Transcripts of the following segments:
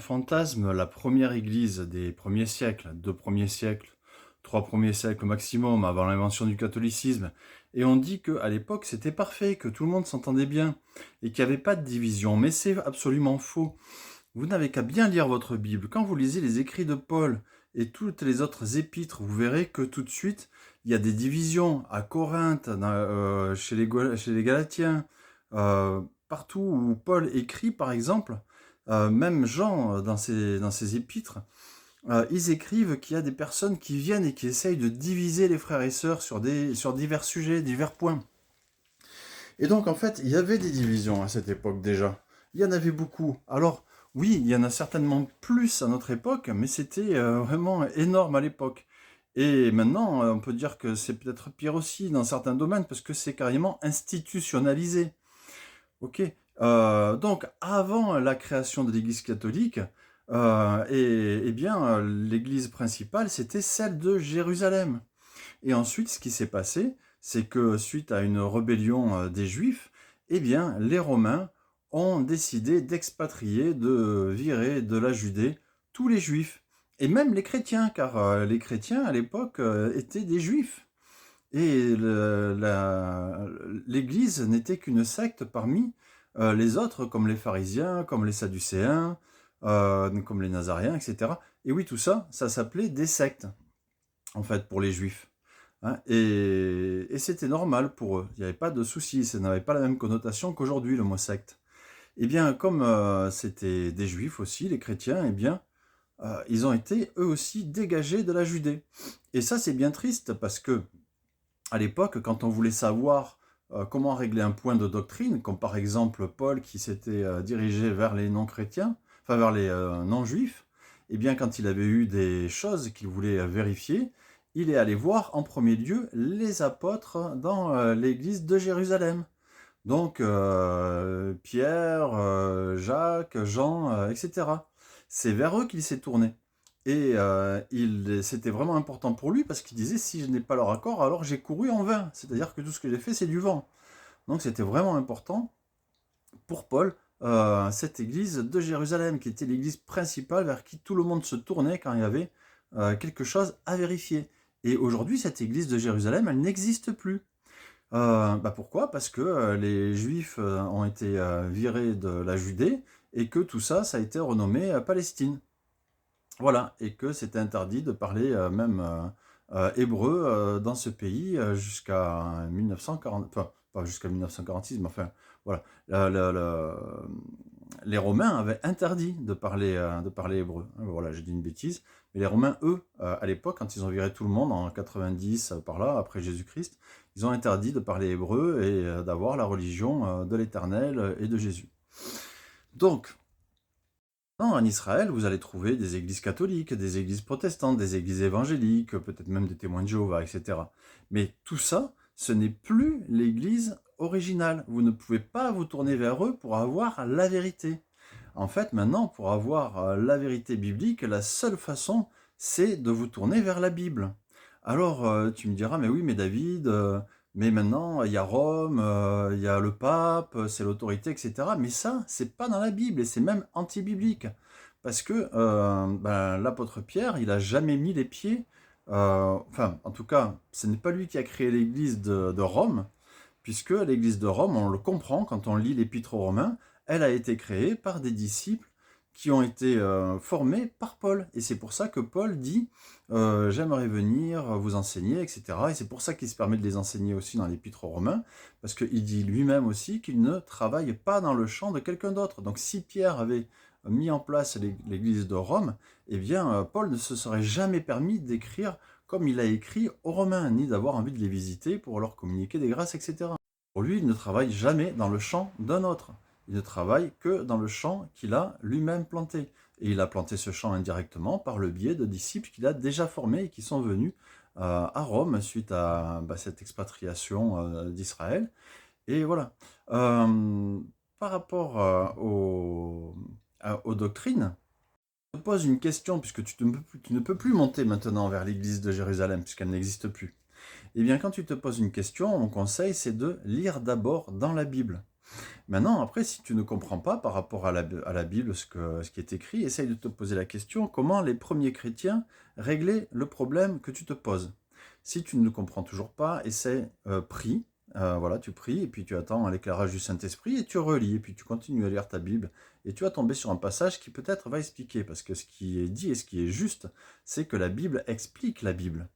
Fantasme, la première église des premiers siècles, 2 premiers siècles, 3 premiers siècles maximum avant l'invention du catholicisme, et on dit qu'à l'époque c'était parfait, que tout le monde s'entendait bien et qu'il n'y avait pas de division, mais c'est absolument faux. Vous n'avez qu'à bien lire votre Bible. Quand vous lisez les écrits de Paul et toutes les autres épîtres, vous verrez que tout de suite, il y a des divisions à Corinthe, chez les Galatiens, partout où Paul écrit, par exemple, même Jean, dans ses épîtres, ils écrivent qu'il y a des personnes qui viennent et qui essayent de diviser les frères et sœurs sur divers sujets, divers points. Et donc, en fait, il y avait des divisions à cette époque déjà. Il y en avait beaucoup. Alors, oui, il y en a certainement plus à notre époque, mais c'était vraiment énorme à l'époque. Et maintenant, on peut dire que c'est peut-être pire aussi dans certains domaines, parce que c'est carrément institutionnalisé. Ok. Donc, avant la création de l'Église catholique, eh bien, l'Église principale, c'était celle de Jérusalem. Et ensuite, ce qui s'est passé, c'est que suite à une rébellion des Juifs, eh bien, les Romains ont décidé d'expatrier, de virer de la Judée tous les Juifs, et même les chrétiens, car les chrétiens à l'époque étaient des Juifs. Et l'Église n'était qu'une secte parmi les autres, comme les pharisiens, comme les sadducéens, comme les nazaréens, etc. Et oui, tout ça, ça s'appelait des sectes, en fait, pour les Juifs. Hein, et c'était normal pour eux, il n'y avait pas de souci, ça n'avait pas la même connotation qu'aujourd'hui, le mot secte. Et bien, comme c'était des Juifs aussi, les chrétiens, eh bien, ils ont été eux aussi dégagés de la Judée. Et ça, c'est bien triste parce que à l'époque, quand on voulait savoir comment régler un point de doctrine, comme par exemple Paul qui s'était dirigé vers les non-chrétiens, enfin vers les non-juifs, eh bien quand il avait eu des choses qu'il voulait vérifier, il est allé voir en premier lieu les apôtres dans l'église de Jérusalem. Donc Pierre, Jacques, Jean, etc. C'est vers eux qu'il s'est tourné. Et c'était vraiment important pour lui parce qu'il disait si je n'ai pas leur accord, alors j'ai couru en vain. C'est-à-dire que tout ce que j'ai fait, c'est du vent. Donc c'était vraiment important pour Paul, cette église de Jérusalem, qui était l'église principale vers qui tout le monde se tournait quand il y avait quelque chose à vérifier. Et aujourd'hui, cette église de Jérusalem, elle n'existe plus. Pourquoi? Parce que les Juifs ont été virés de la Judée et que tout ça, ça a été renommé Palestine. Voilà, et que c'était interdit de parler même hébreu dans ce pays jusqu'à 1940, enfin, pas jusqu'à 1946, mais enfin, voilà. Les Romains avaient interdit de parler hébreu. Voilà, j'ai dit une bêtise. Mais les Romains, eux, à l'époque, quand ils ont viré tout le monde en 90, par là, après Jésus-Christ, ils ont interdit de parler hébreu et d'avoir la religion de l'Éternel et de Jésus. Donc, en Israël, vous allez trouver des églises catholiques, des églises protestantes, des églises évangéliques, peut-être même des témoins de Jéhovah, etc. Mais tout ça, ce n'est plus l'église originale. Vous ne pouvez pas vous tourner vers eux pour avoir la vérité. En fait, maintenant, pour avoir la vérité biblique, la seule façon, c'est de vous tourner vers la Bible. Alors, tu me diras, mais oui, mais David, mais maintenant, il y a Rome, il y a le pape, c'est l'autorité, etc. Mais ça, c'est pas dans la Bible et c'est même anti-biblique. Parce que l'apôtre Pierre, il a jamais mis les pieds, enfin, en tout cas, ce n'est pas lui qui a créé l'église de Rome, puisque l'église de Rome, on le comprend quand on lit l'épître aux Romains, elle a été créée par des disciples qui ont été formés par Paul. Et c'est pour ça que Paul dit j'aimerais venir vous enseigner, etc. Et c'est pour ça qu'il se permet de les enseigner aussi dans l'épître aux Romains, parce qu'il dit lui-même aussi qu'il ne travaille pas dans le champ de quelqu'un d'autre. Donc si Pierre avait mis en place l'église de Rome, eh bien Paul ne se serait jamais permis d'écrire comme il a écrit aux Romains, ni d'avoir envie de les visiter pour leur communiquer des grâces, etc. Pour lui, il ne travaille jamais dans le champ d'un autre. Il ne travaille que dans le champ qu'il a lui-même planté. Et il a planté ce champ indirectement par le biais de disciples qu'il a déjà formés et qui sont venus à Rome suite à cette expatriation d'Israël. Et voilà. Par rapport aux doctrines, je te pose une question, puisque tu ne peux plus monter maintenant vers l'église de Jérusalem, puisqu'elle n'existe plus. Eh bien, quand tu te poses une question, mon conseil, c'est de lire d'abord dans la Bible. Maintenant, après, si tu ne comprends pas par rapport à la Bible ce qui est écrit, essaye de te poser la question, comment les premiers chrétiens réglaient le problème que tu te poses. Si tu ne le comprends toujours pas, essaie, prie, voilà, tu pries, et puis tu attends l'éclairage du Saint-Esprit, et tu relis, et puis tu continues à lire ta Bible, et tu vas tomber sur un passage qui peut-être va expliquer, parce que ce qui est dit et ce qui est juste, c'est que la Bible explique la Bible.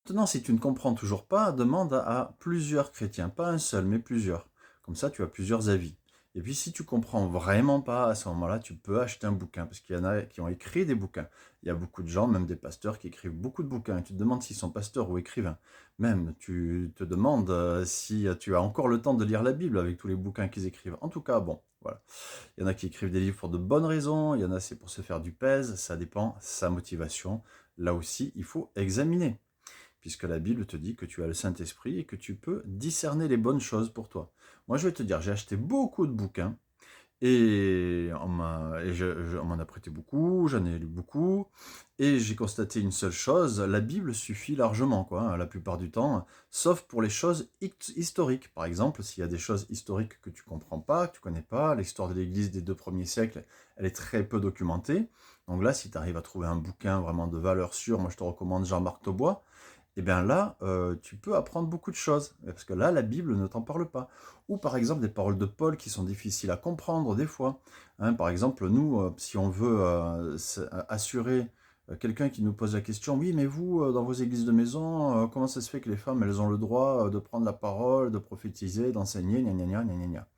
Maintenant, si tu ne comprends toujours pas, demande à plusieurs chrétiens, pas un seul, mais plusieurs. Comme ça, tu as plusieurs avis. Et puis, si tu comprends vraiment pas, à ce moment-là, tu peux acheter un bouquin, parce qu'il y en a qui ont écrit des bouquins. Il y a beaucoup de gens, même des pasteurs, qui écrivent beaucoup de bouquins. Et tu te demandes s'ils sont pasteurs ou écrivains. Même, tu te demandes si tu as encore le temps de lire la Bible avec tous les bouquins qu'ils écrivent. En tout cas, bon, voilà. Il y en a qui écrivent des livres pour de bonnes raisons, il y en a c'est pour se faire du pèse, ça dépend, sa motivation. Là aussi, il faut examiner puisque la Bible te dit que tu as le Saint-Esprit et que tu peux discerner les bonnes choses pour toi. Moi, je vais te dire, j'ai acheté beaucoup de bouquins et on m'en a prêté beaucoup, j'en ai lu beaucoup, et j'ai constaté une seule chose, la Bible suffit largement, quoi, hein, la plupart du temps, sauf pour les choses historiques. Par exemple, s'il y a des choses historiques que tu comprends pas, que tu connais pas, l'histoire de l'Église des 2 premiers siècles, elle est très peu documentée. Donc là, si tu arrives à trouver un bouquin vraiment de valeur sûre, moi je te recommande Jean-Marc Taubois, et bien là, tu peux apprendre beaucoup de choses, parce que là, la Bible ne t'en parle pas. Ou par exemple, des paroles de Paul qui sont difficiles à comprendre des fois. Hein, par exemple, nous, si on veut assurer quelqu'un qui nous pose la question, oui, mais vous, dans vos églises de maison, comment ça se fait que les femmes, elles ont le droit de prendre la parole, de prophétiser, d'enseigner, gna gna gna gna gna gna.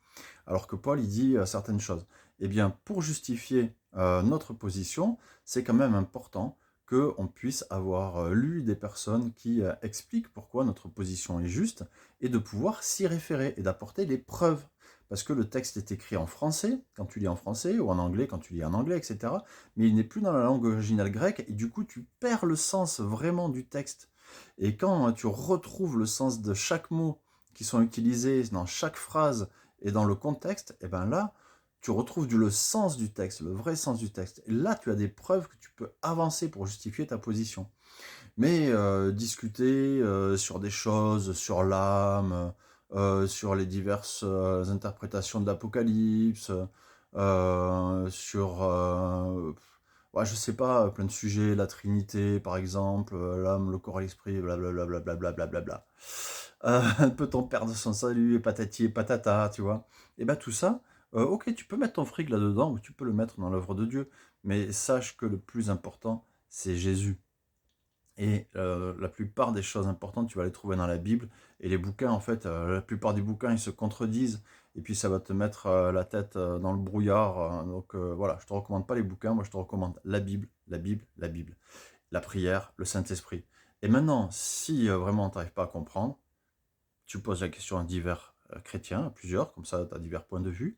Alors que Paul, il dit certaines choses. Eh bien, pour justifier notre position, c'est quand même important qu'on puisse avoir lu des personnes qui expliquent pourquoi notre position est juste et de pouvoir s'y référer et d'apporter les preuves. Parce que le texte est écrit en français, quand tu lis en français, ou en anglais, quand tu lis en anglais, etc. Mais il n'est plus dans la langue originale grecque, et du coup, tu perds le sens vraiment du texte. Et quand tu retrouves le sens de chaque mot qui sont utilisés dans chaque phrase et dans le contexte, et bien là, tu retrouves le sens du texte, le vrai sens du texte. Et là, tu as des preuves que tu peux avancer pour justifier ta position. Mais discuter sur des choses, sur l'âme, sur les diverses interprétations de l'Apocalypse, sur, ouais, je sais pas, plein de sujets, la Trinité par exemple, l'âme, le corps et l'esprit, blablabla, blablabla, blablabla. Peut-on perdre son salut, et patati et patata, tu vois? Et bien tout ça, ok, tu peux mettre ton fric là-dedans, ou tu peux le mettre dans l'œuvre de Dieu, mais sache que le plus important, c'est Jésus. Et la plupart des choses importantes, tu vas les trouver dans la Bible. Et les bouquins, en fait, la plupart des bouquins, ils se contredisent. Et puis ça va te mettre la tête dans le brouillard. Donc voilà, je te recommande pas les bouquins, moi je te recommande la Bible, la Bible, la Bible. La prière, le Saint-Esprit. Et maintenant, si vraiment tu n'arrives pas à comprendre, tu poses la question à divers chrétiens, à plusieurs, comme ça tu as divers points de vue.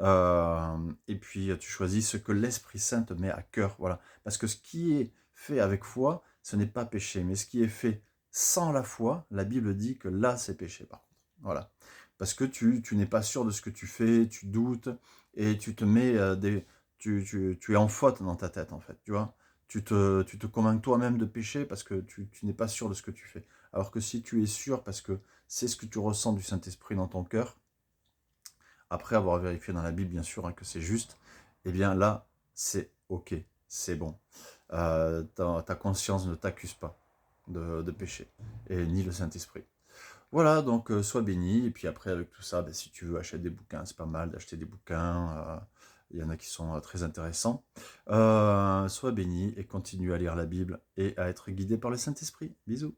Et puis tu choisis ce que l'Esprit Saint te met à cœur. Voilà. Parce que ce qui est fait avec foi, ce n'est pas péché. Mais ce qui est fait sans la foi, la Bible dit que là, c'est péché, par contre. Voilà. Parce que tu n'es pas sûr de ce que tu fais, tu doutes, et tu te mets tu es en faute dans ta tête, en fait, tu vois. Tu te convaincs toi-même de péché parce que tu n'es pas sûr de ce que tu fais. Alors que si tu es sûr, parce que c'est ce que tu ressens du Saint-Esprit dans ton cœur, après avoir vérifié dans la Bible, bien sûr, hein, que c'est juste, eh bien là, c'est ok, c'est bon. Ta conscience ne t'accuse pas de péché, et ni le Saint-Esprit. Voilà, donc sois béni, et puis après, avec tout ça, ben, si tu veux acheter des bouquins, c'est pas mal d'acheter des bouquins, il y en a qui sont très intéressants. Sois béni et continue à lire la Bible et à être guidé par le Saint-Esprit. Bisous.